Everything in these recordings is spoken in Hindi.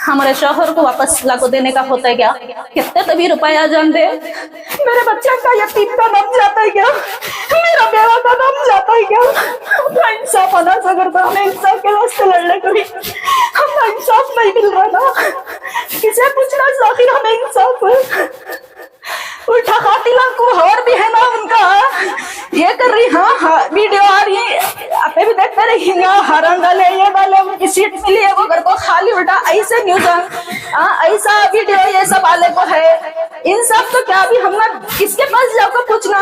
हमारे शौहर को वापस लाको देने का होता है क्या? कितने तभी रुपया जान दे, मेरे बच्चे का यतीम का नाम जाता है क्या? मेरा बेवा का नाम जाता है क्या? अपना इंसाफ होना करता, हमें इंसाफ के वास्ते लड़ने को भी हमें इंसाफ नहीं मिल रहा ना। किसे पूछना आखिर हमें इंसाफ? उल्टा कातिला को और भी है ना उनका ये कर रही। हाँ वीडियो आ रही है, आप भी देखते रहिए। हरण डाले ये वाले उनकी सीट मिली है, वो घर को खाली उल्टा ऐसे न्यूज ऐसा वीडियो ये सब वाले को है। इन सब तो क्या अभी हम ना किसके पास जाकर पूछना?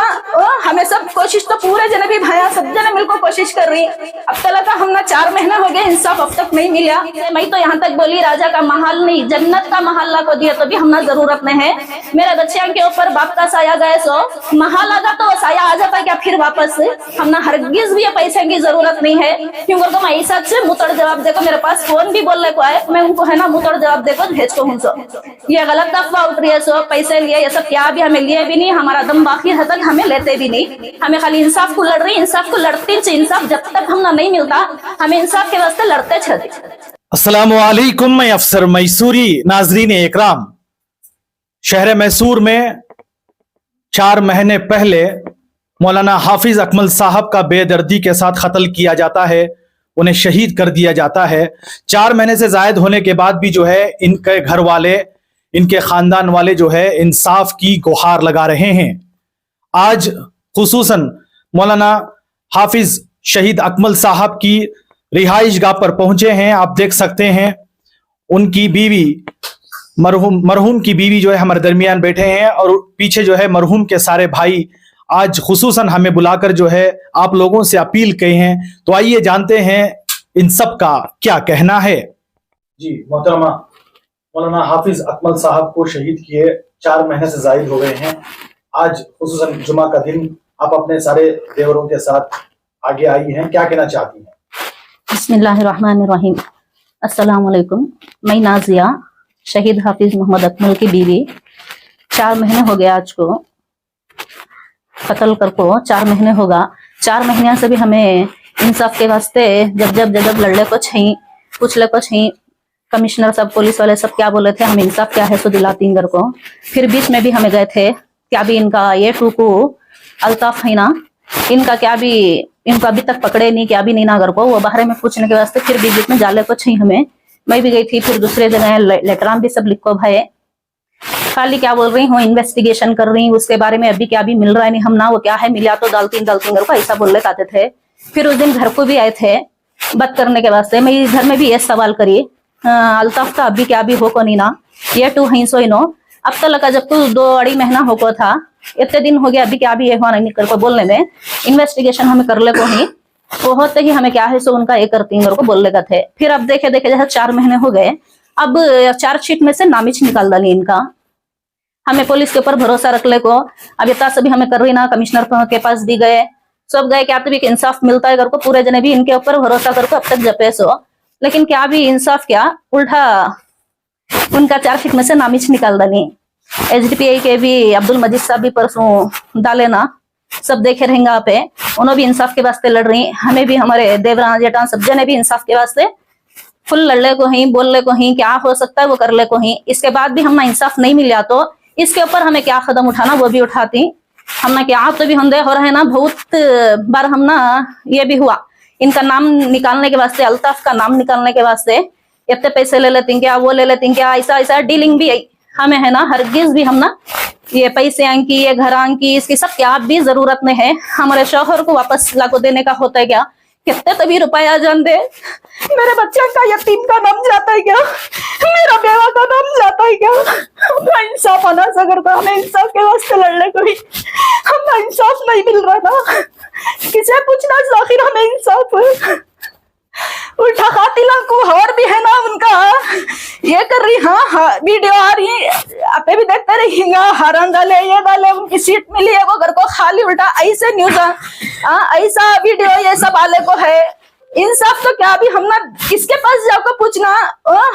हमें सब कोशिश तो पूरे जने भी भाया सब जने मिलकर कोशिश कर रही। अब तक हम ना 4 महीने हो गए, इंसाफ अब तक नहीं मिला। मैं तो यहाँ तक बोली राजा का महल नहीं जन्नत का महल को दिया तो भी हम ना जरूरत नहीं है। मेरे बच्चे के ऊपर बाप का साया गए सो महल आगा तो साया आ जाता क्या फिर वापस? हम ना हरगिज भी पैसे की जरूरत नहीं है। क्योंकि तो मैं ऐसा से मुतड़ जवाब देखो, मेरे पास फोन भी बोलने को आए, मैं उनको है ना मुतड़ जवाब देखो भेज को हूँ। सो ये गलत अफवाह उठ रही है। सो पैसे लिए ये सब क्या भी हमें लिए भी नहीं, हमारा दम बाकी है तक हमें लेते भी नहीं। हमें खाली इंसाफ को लड़ रही, इंसाफ को लड़ती। इंसाफ जब तक हम ना नहीं मिलता हमें इंसाफ के वास्ते लड़ते छे। अस्सलामु अलैकुम, मैं अफसर मैसूरी। नाजरीन इकराम, शहर मैसूर में 4 महीने पहले मौलाना हाफिज अकमल साहब का बेदर्दी के साथ कत्ल किया जाता है, उन्हें शहीद कर दिया जाता है। 4 महीने से जायद होने के बाद भी जो है इनके घर वाले, इनके खानदान वाले जो है इंसाफ की गुहार लगा रहे हैं। आज खुसूसन मौलाना हाफिज शहीद अकमल साहब की रिहाइश गाह पर पहुंचे हैं। आप देख सकते हैं उनकी बीवी मरहूम की बीवी जो है हमारे दरमियान बैठे हैं और पीछे जो है मरहूम के सारे भाई आज खुसूसन हमें बुलाकर जो है आप लोगों से अपील कही हैं। तो आइए जानते हैं इन सब का क्या कहना है। जी मोहतरमा, मौलाना हाफिज अकमल साहब को शहीद किए 4 महीने से जायद हो गए हैं। आज खुसूसन जुमा का दिन आप अपने सारे देवरों के साथ आगे आई हैं, क्या कहना चाहती हैं? बिस्मिल्लाहिर्रहमानिर्रहीम। अस्सलाम वालेकुम। मैं नाजिया शहीद हाफिज मोहम्मद अकमल की बीवी। 4 महीने हो गए आज को कत्ल कर को, 4 महीने होगा। 4 महीने से भी हमें इंसाफ के वास्ते जब लड़ने को छही पूछले को छही। कमिश्नर सब पुलिस वाले सब क्या बोले थे, हम इंसाफ क्या है सो दिलाती घर को। फिर बीच में भी हमें गए थे क्या भी इनका ये टूकू अल्ताफ है ना, इनका क्या भी इनको अभी तक पकड़े नहीं, क्या भी नहीं ना घर को। वो बाहर में पूछने के वास्ते फिर बीच में जाले को छही हमें। मैं भी गई थी, फिर दूसरे जगह लेटराम भी सब लिखो भाई। खाली क्या बोल रही हूँ इन्वेस्टिगेशन कर रही हूँ, उसके बारे में अभी क्या भी मिल रहा है नहीं। हम ना वो क्या है मिला तो डालती घर को ऐसा बोलने आते थे। फिर उस दिन घर को भी आए थे बात करने के वास्ते। मैं घर में भी ये सवाल करी अल्ताफ का अभी क्या भी हो को नहीं ना, ये 2 है सो नो। अब तो लगा जब तो 2-2.5 महीना हो को था, इतने दिन हो गया अभी क्या भी ये हुआ नहीं कर को बोलने में। इन्वेस्टिगेशन हमें कर ले को ही वो होते ही हमें क्या है सो उनका ये करती घर को बोलने का थे। फिर अब देखे जैसे 4 महीने हो गए, अब चार्जशीट में से नामिच निकाल डाली इनका। हमें पुलिस के ऊपर भरोसा रख ले को अब इतना सभी हमें कर रही ना। कमिश्नर के पास भी गए, सब गए, क्या तो भी इंसाफ मिलता है घर को। पूरे जने भी इनके ऊपर भरोसा करके अब तक जपे सो, लेकिन क्या भी इंसाफ क्या उल्टा उनका चार्जशीट में से नामिच निकाल डाली। HDPI के भी अब्दुल मजीद साहब भी परसों डाले ना, सब देखे रहेंगे आप। उन्होंने भी इंसाफ के वास्ते लड़ रही, हमें भी हमारे देवरान जेठान सब जने भी इंसाफ के वास्ते फुल लड़ने को ही, बोलने को ही, क्या हो सकता है वो कर ले को ही। इसके बाद भी हम ना इंसाफ नहीं मिला तो इसके ऊपर हमें क्या कदम उठाना वो भी उठाती। हम ना क्या तो भी होंगे हो रहे ना, बहुत बार हम ना ये भी हुआ इनका नाम निकालने के वास्ते, अल्ताफ का नाम निकालने के वास्ते इतने पैसे ले लेती क्या, वो ले लेती क्या, ऐसा डीलिंग भी हमें है ना। हरगिज भी हम ना ये पैसे की, ये घर की, इसकी सब क्या भी जरूरत नहीं है। हमारे शौहर को वापस लाको देने का होता है क्या? कितने तभी रुपया जान दे, मेरे बच्चे का यतीम का नाम जाता है क्या? मेरा बेवा का नाम जाता है क्या? अपना इंसाफ होना करता, हमें इंसाफ के वास्ते लड़ने को भी हमें इंसाफ नहीं मिल रहा ना। किसे पूछना आखिर हमें इंसाफ? उल्टा कातिला को और भी है ना उनका ये कर रही। हाँ वीडियो आ रही है, आप भी देखते रहिए। हरण डाले ये डाले उनकी सीट मिली है, वो घर को खाली उल्टा ऐसे न्यूज ऐसा वीडियो ये सब वाले को है। इंसाफ तो क्या अभी हम ना किसके पास जाकर पूछना?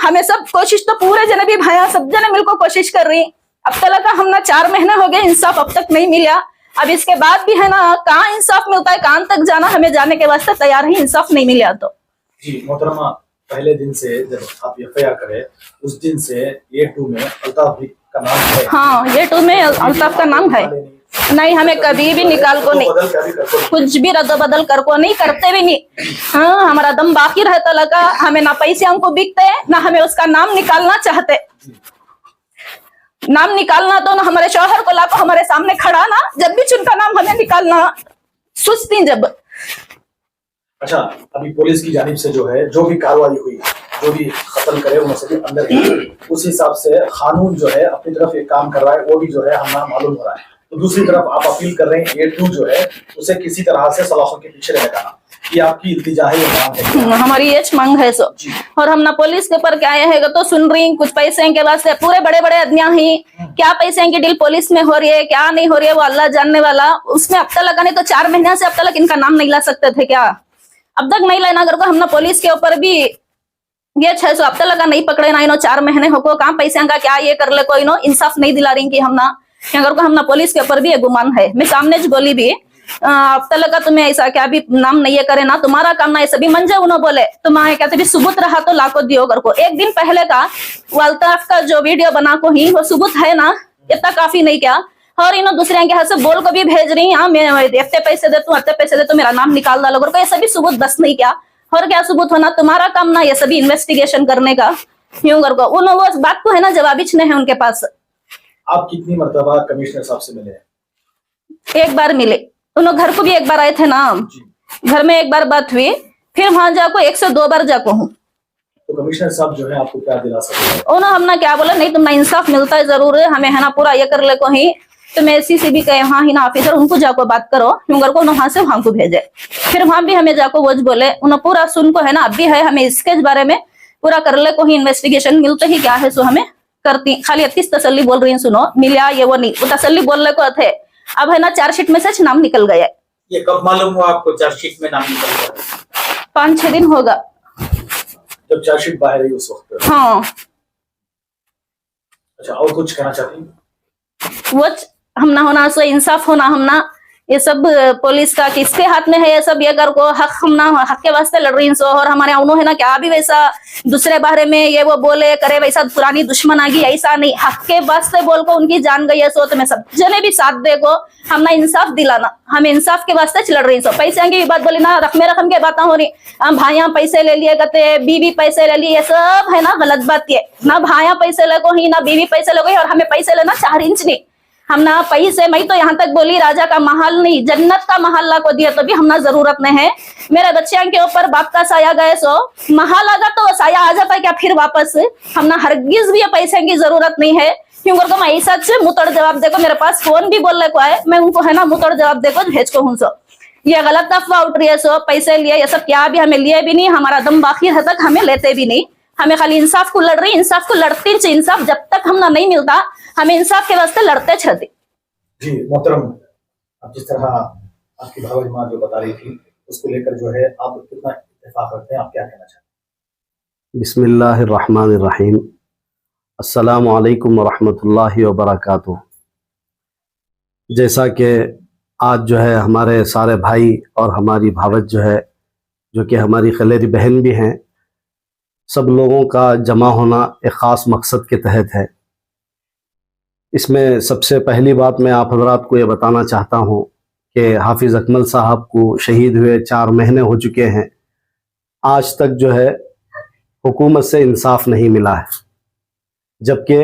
हमें सब कोशिश तो पूरे जने भी भाया सब जने मिलकर कोशिश कर रही। अब तक हम ना 4 महीने हो गए, इंसाफ अब तक नहीं मिला। अब इसके बाद भी है ना कहाँ इंसाफ मिलता है, कहाँ तक जाना हमें जाने के वास्ते तैयार है, इंसाफ नहीं मिला तो। जी मोहतरमा, पहले दिन से जब आप एफआईआर करे उस दिन से A2 में अल्ताफ भी का नाम है? हाँ, A2 में अल्ताफ का नाम है। नहीं, हमें कभी भी निकाल को नहीं, कुछ भी रद्द बदल कर को नहीं करते भी नहीं। हाँ, हमारा दम बाकी रहता लगा, हमें ना पैसे हमको बिकते ना हमें उसका नाम निकालना चाहते। नाम निकालना तो ना हमारे शौहर को लाकर हमारे सामने खड़ा ना, जब भी उनका नाम हमें निकालना सोचती जब। अच्छा, अभी पुलिस की जानिब से जो है जो भी कार्रवाई हुई, जो भी कत्ल करे उनसे भी अंदर है, उस हिसाब से कानून जो है अपनी तरफ एक काम कर रहा है, वो भी जो है हमें मालूम हो रहा है। तो दूसरी तरफ आप अपील कर रहे हैं A2 जो है उसे किसी तरह से सलाखों के पीछे लगाना, ये आपकी इल्तिजा है, ये मांग है? हमारी ये मांग है सो। और हम ना पुलिस के ऊपर क्या है तो सुन रही कुछ पैसे के वास्ते पूरे बड़े बड़े आदमियां ही, क्या पैसे की डील पुलिस में हो रही है क्या नहीं हो रही है वो अल्लाह जानने वाला। उसमें अब तक लगाने तो 4 महीने से अब तक इनका नाम नहीं ला सकते थे क्या? अब तक नहीं लेना करके हम ना पुलिस के ऊपर भी ये 600 अब तक लगा नहीं पकड़े ना, इनो 4 महीने होको कहाँ पैसे का क्या ये कर ले, कोई नो इंसाफ नहीं दिला रही कि हम ना अगर को हम ना पुलिस के ऊपर भी एक गुमान है। मैं सामने जो बोली भी अब तक लगा तुम्हें ऐसा क्या भी नाम नहीं ये करे ना, तुम्हारा काम ना ऐसा भी मंजे उन्होंने बोले तुम्हारे कहते भी सबूत रहा तो लाको दियो कर को। एक दिन पहले का वो अल्ताफ का जो वीडियो बना को ही वो सबूत है ना, इतना काफी नहीं क्या। और इन्होंने दूसरे के हाथ से बोल को भी भेज रही, हाँ मैं इतने पैसे दे तू इतने पैसे दे तो मेरा नाम निकाल डालो कर को, ये सभी सबूत बस नहीं क्या। और क्या सबूत होना तुम्हारा काम ना ये सभी इन्वेस्टिगेशन करने का यूं कर को। उन वो बात को है ना जवाब ही है उनके पास। आप कितनी मर्तबा कमिश्नर साहब से मिले? एक बार मिले, उन्होंने घर को भी एक बार आए थे ना, घर में एक बार बात हुई, फिर वहां जाको 102 बार जाको हूँ। तो कमिश्नर साहब जो है आपको क्या दिलासा दिया? उन्होंने हमने क्या बोला, नहीं तुमने इंसाफ मिलता है जरूर है हमें है ना पूरा ये कर ले को ही, तो मैं इसी से भी कहे हाँ ही ना ऑफिसर उनको जाको बात करो क्यों को वहां से वहां को भेजे। फिर वहां भी हमें जाको वो बोले उन्होंने पूरा सुन को है ना, अब भी है हमें इसके बारे में पूरा कर ले को ही इन्वेस्टिगेशन मिलते ही क्या है सो हमें करती। खाली 31 तसल्ली बोल रही है, सुनो मिला ये वो नहीं, वो तसल्ली बोलने को थे। अब है ना चार्जशीट में सच नाम निकल गया। ये कब मालूम हुआ आपको चार्जशीट में नाम निकल गया? 5-6 दिन होगा जब चार्जशीट बाहर आई उस वक्त। हाँ। अच्छा, और कुछ कहना चाहती हैं? वो हम ना होना सो इंसाफ होना, हम ना ये सब पुलिस का किसके हाथ में है ये सब, ये कर को हक हम ना हक के वास्ते लड़ रही सो। और हमारे उन्होंने है ना क्या भी वैसा दूसरे बारे में ये वो बोले करे वैसा पुरानी दुश्मन आ गई, ऐसा नहीं, हक के वास्ते बोल को उनकी जान गई है सो। तो मैं सब जने भी साथ दे को हम ना इंसाफ दिलाना, हम इंसाफ के वास्ते लड़ रही सो। पैसे की बात बोली ना, रकम के बातें हो रही, हम भाइया पैसे ले लिए कहते बीवी पैसे ले लिए, ये सब है ना गलत बात। ये ना भाइया पैसे ले को ही ना बीवी पैसे ले गई, और हमें पैसे लेना 4 इंच नहीं। हम ना पैसे, मैं तो यहाँ तक बोली राजा का महल नहीं जन्नत का महल को दिया तो भी हम ना जरूरत नहीं है। मेरे बच्चे के ऊपर बाप का साया गए सो महल आगा तो साया आ जाता है क्या फिर वापस। हम ना हरगिज भी पैसे की जरूरत नहीं है क्योंकि मैं ऐसा से मुतड़ जवाब देखो, मेरे पास फोन भी बोलने को है, मैं उनको है ना मुतड़ जवाब देखो भेज को हूँ सो। ये गलत अफवाह उठ रही है सो, पैसे लिए ये सब क्या भी हमें लिए भी नहीं, हमारा दम बाकी है तक हमें लेते भी नहीं। हमें खाली इंसाफ को लड़ रही, इंसाफ को लड़ती चाहिए। इंसाफ जब तक हम ना नहीं मिलता हमें इंसाफ के वास्ते लड़ते चलते। जी मोहतरम, अब जिस तरह आपकी भावजी माँ जो बता रही थी उसको लेकर जो है आप कितना इत्तेफाक रखते हैं, आप क्या कहना चाहते हैं? बिस्मिल्लाहिर्रहमानिर्रहीम, अस्सलामु अलैकुम वरहमतुल्लाहि वबरकातुहू। जैसा कि आज जो है हमारे सारे भाई और हमारी भावज जो है, जो कि हमारी खलेरी बहन भी हैं, सब लोगों का जमा होना एक ख़ास मकसद के तहत है। इसमें सबसे पहली बात मैं आप हजरात को ये बताना चाहता हूँ कि हाफिज़ अकमल साहब को शहीद हुए 4 महीने हो चुके हैं, आज तक जो है हुकूमत से इंसाफ नहीं मिला है। जबकि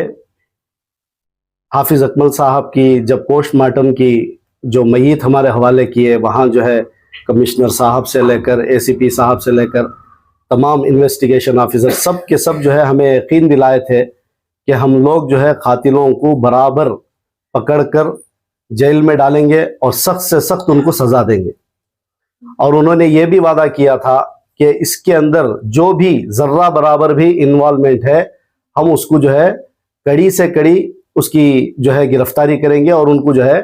हाफिज़ अकमल साहब की जब पोस्टमार्टम की जो मय्यत हमारे हवाले किए, वहाँ जो है कमिश्नर साहब से लेकर ACP साहब से लेकर तमाम इन्वेस्टिगेशन ऑफिसर सब के सब जो है हमें यकीन दिलाए थे कि हम लोग जो है कातिलों को बराबर पकड़कर जेल में डालेंगे और सख्त से सख्त उनको सज़ा देंगे। और उन्होंने ये भी वादा किया था कि इसके अंदर जो भी ज़र्रा बराबर भी इन्वॉल्वमेंट है हम उसको जो है कड़ी से कड़ी उसकी जो है गिरफ्तारी करेंगे और उनको जो है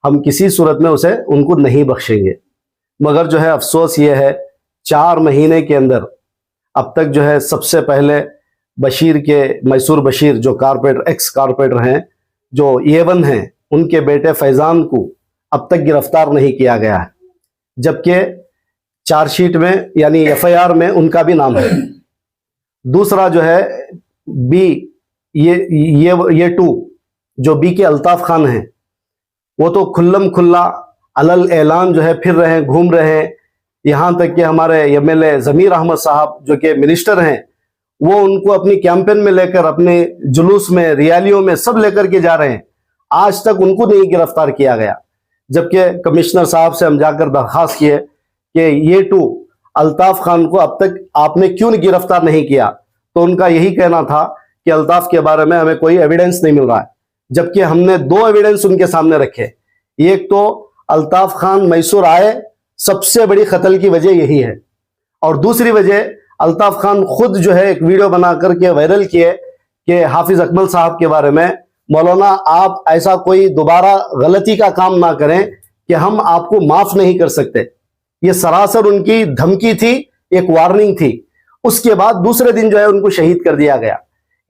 हम किसी सूरत में उसे उनको नहीं बख्शेंगे। मगर जो है अफसोस ये है 4 महीने के अंदर अब तक जो है सबसे पहले बशीर के मैसूर बशीर जो कारपोरेटर एक्स कारपोरेटर हैं जो A1 हैं, उनके बेटे फैज़ान को अब तक गिरफ्तार नहीं किया गया है, जबकि चार्जशीट में यानी FIR में उनका भी नाम है। दूसरा जो है बी ये 2 जो बी के अल्ताफ खान हैं, वो तो खुल्लम खुल्ला अलल ऐलान जो है फिर रहे हैं, घूम रहे हैं। यहाँ तक कि हमारे एमएलए ज़मीर अहमद साहब जो कि मिनिस्टर हैं, वो उनको अपनी कैंपेन में लेकर, अपने जुलूस में, रैलियों में सब लेकर के जा रहे हैं। आज तक उनको नहीं गिरफ्तार किया गया, जबकि कमिश्नर साहब से हम जाकर दरखास्त किए कि ये 2 अल्ताफ खान को अब तक आपने क्यों गिरफ्तार नहीं किया, तो उनका यही कहना था कि अल्ताफ के बारे में हमें कोई एविडेंस नहीं मिल रहा है। जबकि हमने 2 एविडेंस उनके सामने रखे। एक तो अल्ताफ खान मैसूर आए, सबसे बड़ी कत्ल की वजह यही है, और दूसरी वजह अल्ताफ खान खुद जो है एक वीडियो बना करके वायरल किए कि हाफिज अकमल साहब के बारे में, मौलाना आप ऐसा कोई दोबारा गलती का काम ना करें कि हम आपको माफ नहीं कर सकते। ये सरासर उनकी धमकी थी, एक वार्निंग थी। उसके बाद दूसरे दिन जो है उनको शहीद कर दिया गया।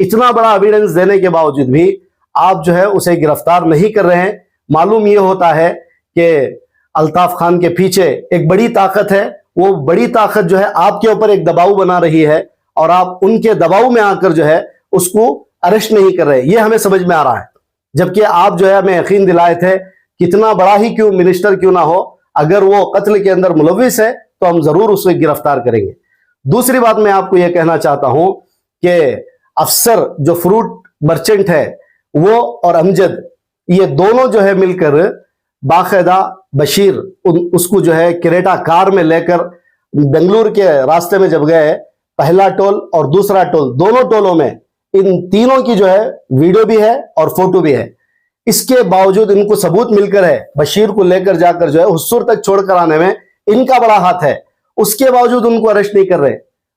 इतना बड़ा एविडेंस देने के बावजूद भी आप जो है उसे गिरफ्तार नहीं कर रहे हैं। मालूम ये होता है कि अल्ताफ खान के पीछे एक बड़ी ताकत है। वो बड़ी ताकत जो है आपके ऊपर एक दबाव बना रही है, और आप उनके दबाव में आकर जो है उसको अरेस्ट नहीं कर रहे। ये हमें समझ में आ रहा है। जबकि आप जो है हमें यकीन दिलाए थे, कितना बड़ा ही क्यों मिनिस्टर क्यों ना हो, अगर वो कत्ल के अंदर मुलविस है तो हम जरूर उसे गिरफ्तार करेंगे। दूसरी बात मैं आपको यह कहना चाहता हूं कि अफसर जो फ्रूट मर्चेंट है, वो और अमजद, ये दोनों जो है मिलकर बाकायदा बशीर उसको जो है क्रेटा कार में लेकर बेंगलुरु के रास्ते में जब गए, पहला टोल और दूसरा टोल, दोनों टोलों में इन तीनों की जो है वीडियो भी है और फोटो भी है। इसके बावजूद इनको सबूत मिलकर है, बशीर को लेकर जाकर जो है हुस्सूर तक छोड़कर आने में इनका बड़ा हाथ है। उसके बावजूद उनको अरेस्ट नहीं कर रहे।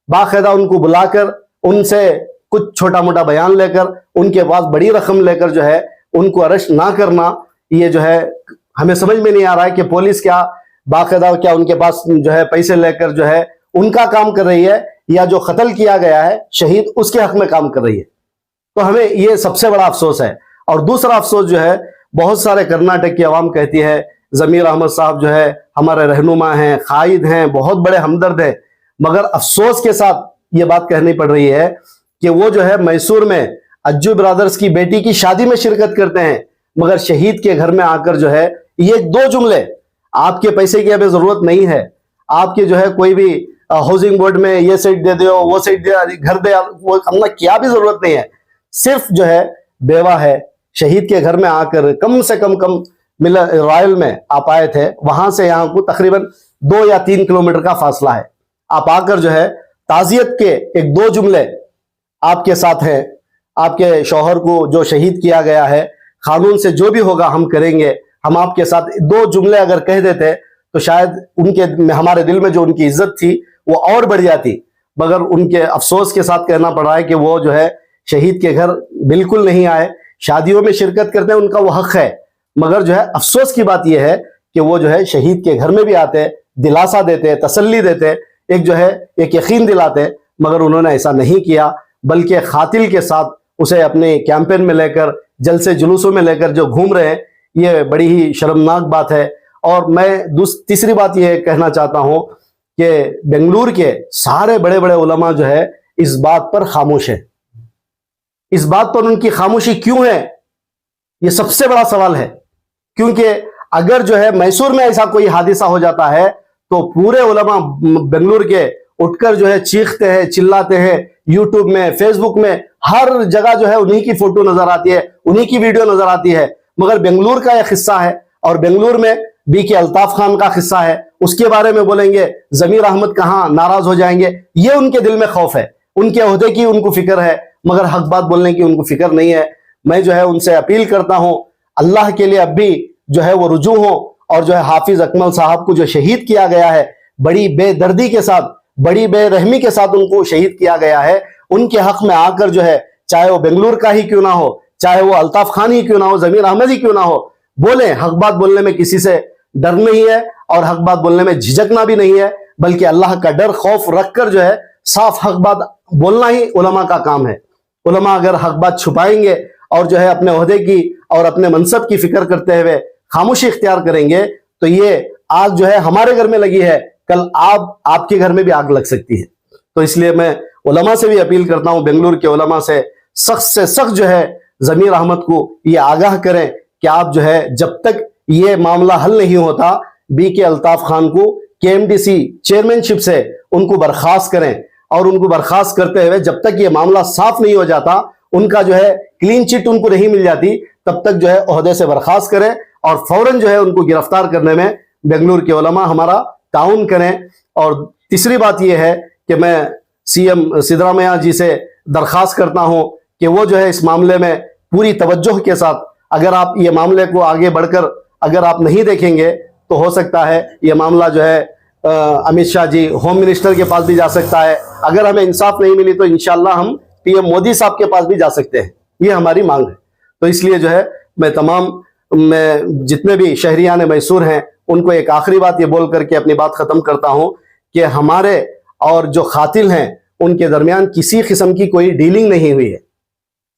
बाकायदा उनको बुलाकर उनसे कुछ छोटा मोटा बयान लेकर, उनके पास बड़ी रकम लेकर जो है उनको अरेस्ट ना करना, ये जो है हमें समझ में नहीं आ रहा है कि पुलिस क्या बाकायदा क्या उनके पास जो है पैसे लेकर जो है उनका काम कर रही है, या जो कत्ल किया गया है शहीद उसके हक में काम कर रही है। तो हमें ये सबसे बड़ा अफसोस है। और दूसरा अफसोस जो है, बहुत सारे कर्नाटक की आवाम कहती है ज़मीर अहमद साहब जो है हमारे रहनुमा हैं, कायद हैं, बहुत बड़े हमदर्द हैं, मगर अफसोस के साथ ये बात कहनी पड़ रही है कि वो जो है मैसूर में अज्जू ब्रदर्स की बेटी की शादी में शिरकत करते हैं, मगर शहीद के घर में आकर जो है ये 2 जुमले, आपके पैसे की हमें जरूरत नहीं है, आपके जो है कोई भी हाउसिंग बोर्ड में ये सीट दे दो, वो सीट दे, घर दे, वो हमने क्या भी जरूरत नहीं है। सिर्फ जो है बेवा है, शहीद के घर में आकर कम से कम रॉयल में आप आए थे, वहां से यहाँ को तकरीबन 2 या 3 किलोमीटर का फासला है। आप आकर जो है ताजियत के एक 2 जुमले आपके साथ हैं, आपके शौहर को जो शहीद किया गया है, कानून से जो भी होगा हम करेंगे, हम आपके साथ 2 जुमले अगर कह देते तो शायद उनके हमारे दिल में जो उनकी इज्जत थी वो और बढ़ जाती। मगर उनके अफसोस के साथ कहना पड़ रहा है कि वो जो है शहीद के घर बिल्कुल नहीं आए। शादियों में शिरकत करते हैं, उनका वो हक है, मगर जो है अफसोस की बात यह है कि वो जो है शहीद के घर में भी आते, दिलासा देते, तसल्ली देते, एक जो है एक यकीन दिलाते, मगर उन्होंने ऐसा नहीं किया, बल्कि खातिल के साथ उसे अपने कैंपेन में लेकर, जलसे जुलूसों में लेकर जो घूम रहे हैं, ये बड़ी ही शर्मनाक बात है। और मैं तीसरी बात यह कहना चाहता हूं कि बेंगलुरु के सारे बड़े बड़े उलमा जो है इस बात पर खामोश है। इस बात पर उनकी खामोशी क्यों है, ये सबसे बड़ा सवाल है। क्योंकि अगर जो है मैसूर में ऐसा कोई हादिसा हो जाता है तो पूरे उलमा बेंगलुरु के उठकर जो है चीखते हैं, चिल्लाते हैं, यूट्यूब में, फेसबुक में, हर जगह जो है उन्हीं की फोटो नजर आती है, उन्हीं की वीडियो नजर आती है। मगर बेंगलुरु का एक हिस्सा है और बेंगलुरु में बी के अल्ताफ खान का हिस्सा है, उसके बारे में बोलेंगे ज़मीर अहमद कहां, नाराज हो जाएंगे। ये उनके दिल में खौफ है, उनके ओहदे की उनको फिक्र है, मगर हक बात बोलने की उनको फिक्र नहीं है। मैं जो है उनसे अपील करता हूं, अल्लाह के लिए अब भी जो है वो रुजू हो, और जो है हाफिज अकमल साहब को जो शहीद किया गया है, बड़ी बेदर्दी के साथ, बड़ी बेरहमी के साथ उनको शहीद किया गया है, उनके हक में आकर जो है, चाहे वो बेंगलुरु का ही क्यों ना हो, चाहे वो अल्ताफ खान ही क्यों ना हो, ज़मीर अहमद ही क्यों ना हो, बोले। हक बात बोलने में किसी से डर नहीं है और हक बात बोलने में झिझकना भी नहीं है, बल्कि अल्लाह का डर खौफ रखकर जो है साफ हक बात बोलना ही उलमा का काम है। उलमा अगर हक बात छुपाएंगे और जो है अपने ओहदे की और अपने मनसब की फिक्र करते हुए खामोशी इख्तियार करेंगे, तो ये आग जो है हमारे घर में लगी है, कल आपके घर में भी आग लग सकती है। तो इसलिए मैं उलमा से भी अपील करता हूं, बेंगलुरु के उलमा से सख्त जो है जमीर अहमद को ये आगाह करें कि आप जो है जब तक ये मामला हल नहीं होता, BK अल्ताफ खान को KMDC चेयरमैनशिप से उनको बर्खास्त करें, और उनको बर्खास्त करते हुए जब तक ये मामला साफ नहीं हो जाता, उनका जो है क्लीन चिट उनको नहीं मिल जाती, तब तक जो है ओहदे से बर्खास्त करें और फौरन जो है उनको गिरफ्तार करने में बेंगलुरु के उलमा हमारा ताउन करें। और तीसरी बात यह है कि मैं CM सिद्धरामैया जी से दरखास्त करता हूं कि वो जो है इस मामले में पूरी तवज्जो के साथ, अगर आप ये मामले को आगे बढ़कर अगर आप नहीं देखेंगे तो हो सकता है ये मामला जो है अमित शाह जी होम मिनिस्टर के पास भी जा सकता है। अगर हमें इंसाफ नहीं मिली तो इंशाल्लाह हम PM मोदी साहब के पास भी जा सकते हैं, ये हमारी मांग है। तो इसलिए जो है मैं जितने भी शहरियान मैसूर हैं उनको एक आखिरी बात ये बोल करके अपनी बात खत्म करता हूं कि हमारे और जो खातिल हैं उनके दरमियान किसी किस्म की कोई डीलिंग नहीं हुई है।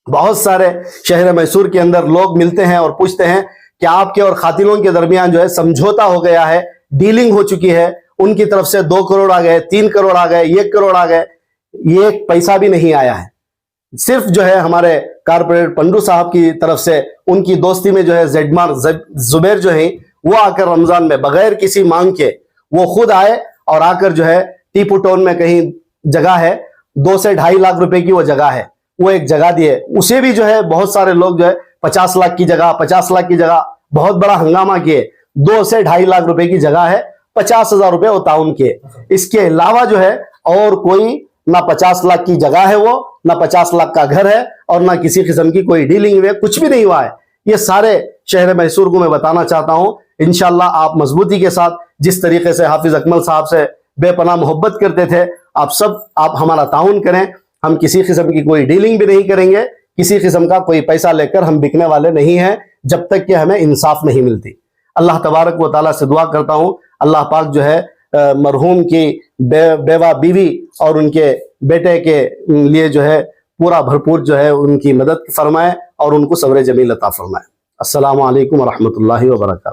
बहुत सारे शहर मैसूर के अंदर लोग मिलते हैं और पूछते हैं कि आपके और खातिलों के दरमियान जो है समझौता हो गया है, डीलिंग हो चुकी है, उनकी तरफ से 2 करोड़ आ गए, 3 करोड़ आ गए, 1 करोड़ आ गए, ये एक पैसा भी नहीं आया है। सिर्फ जो है हमारे कारपोरेटर पंडू साहब की तरफ से उनकी दोस्ती में जो है जेडमार जुबैर जो है वो आकर रमजान में बगैर किसी मांग के वो खुद आए और आकर जो है टीपू टाउन में कहीं जगह है 2 से 2.5 लाख रुपए की वो जगह है, वो एक जगह दी है, उसे भी जो है बहुत सारे लोग जो है 50 लाख की जगह 50 लाख की जगह बहुत बड़ा हंगामा किए। 2 से 2.5 लाख रुपए की जगह है, 50,000 रुपए वो ताउन किए। इसके अलावा जो है और कोई ना 50 लाख की जगह है, वो ना 50 लाख का घर है और ना किसी किस्म की कोई डीलिंग हुई है, कुछ भी नहीं हुआ है। ये सारे शहर मैसूर को मैं बताना चाहता हूं। इंशाल्लाह आप मजबूती के साथ जिस तरीके से हाफिज अकमल साहब से बेपनाह मोहब्बत करते थे, आप हमारा ताउन करें। हम किसी किस्म की कोई डीलिंग भी नहीं करेंगे, किसी किस्म का कोई पैसा लेकर हम बिकने वाले नहीं हैं जब तक कि हमें इंसाफ नहीं मिलती। अल्लाह तबारक व तआला से दुआ करता हूं अल्लाह पाक जो है मरहूम की बेवा बीवी और उनके बेटे के लिए जो है पूरा भरपूर जो है उनकी मदद फरमाए और उनको सब्र जमील अता फरमाए। अस्सलामु अलैकुम व रहमतुल्लाहि व बरकातहू।